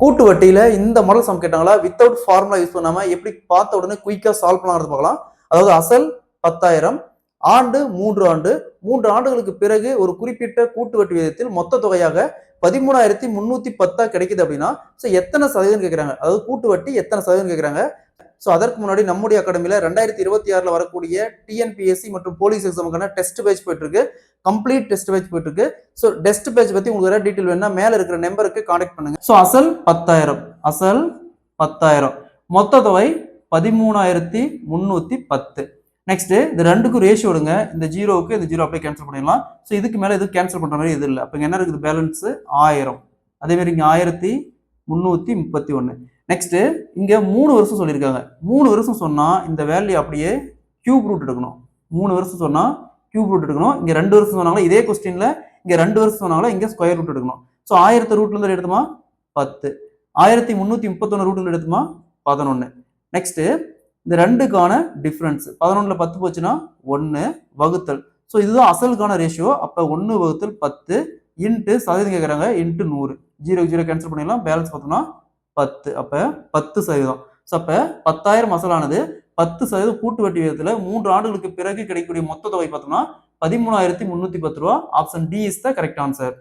கூட்டு வட்டியில இந்த மாடல் சம் கேட்டாங்களா வித்தவுட் ஃபார்முலா யூஸ் பண்ணாம எப்படி பார்த்த உடனே குயிக்கா சால்வ் பண்ணலாம் பார்க்கலாம். அதாவது அசல் 10,000, ஆண்டு 3 ஆண்டு, 3 ஆண்டுகளுக்கு பிறகு ஒரு குறிப்பிட்ட கூட்டு வட்டி விகிதத்தில் மொத்த தொகையாக 13,310 கிடைக்குது அப்படின்னா எத்தனை சதவீதம் கேட்கிறாங்க, அதாவது கூட்டு வட்டி எத்தனை சதவீதம் கேட்கிறாங்க. அதற்கு முன்னாடி நம்முடைய அகாடமியில 2026 வரக்கூடிய டிஎன்பிஎஸ்சி மற்றும் போலீஸ் எக்ஸாமுக்கான டெஸ்ட் பேட்ச் போயிட்டு இருக்கு. கம்ப்ளீட் டெஸ்ட் பேட்ச் போயிட்டு இருக்கு. டெஸ்ட் பேட்ச் பத்தி உங்களுக்கு டீடைல் வேணும்னா மேல இருக்கிற நம்பருக்கு கான்டாக்ட் பண்ணுங்க. அசல் 10,000, அசல் 10,000, மொத்த தொகை 13,310. நெக்ஸ்ட் இந்த ரெண்டுக்கும் ரேஷியோ எடுங்க. இந்த ஜீரோவுக்கு இந்த ஜீரோ அப்படியே கேன்சல் பண்ணிடலாம். இதுக்கு மேல இது கேன்சல் பண்ற மாதிரி இது இல்லை. அப்ப என்ன இருக்குது பேலன்ஸ் 1000. அதே மாதிரி இங்க 1331. நெக்ஸ்ட் இங்க 3 வருஷம் சொல்லியிருக்காங்க. 3 வருஷம் சொன்னா இந்த வேல்யூ அப்படியே கியூப் ரூட் எடுக்கணும். 3 வருஷம் சொன்னா கியூப் ரூட் எடுக்கணும். இங்க 2 வருஷம் சொன்னாங்களா இதே கொஸ்டின்ல இங்க 2 வருஷம் சொன்னாங்களா இங்க ஸ்கொயர் ரூட் எடுக்கணும். 1000 ரூட்ல இருந்து எடுத்துமா 10, 1331 ரூட்ல எடுத்துமா 11. நெக்ஸ்ட் இந்த ரெண்டுக்கான டிஃபரன்ஸ் 11ல 10 போச்சுன்னா 1 வகுத்தல். இதுதான் அசலுக்கான ரேஷியோ. அப்ப 1 வகுத்தல் 10 இன்ட்டு சதவீதம் கேட்கறாங்க இன்ட்டு 100. 0 கேன்சல் பண்ணிடலாம். பேலன்ஸ் பார்த்தோம்னா 10. அப்ப 10%. அப்ப 10,000 அசலானது 10% கூட்டு வட்டி விகிதத்துல 3 ஆண்டுகளுக்கு பிறகு கிடைக்கக்கூடிய மொத்த தொகை பார்த்தோம்னா 13,310 ரூபா. Option D is the correct answer.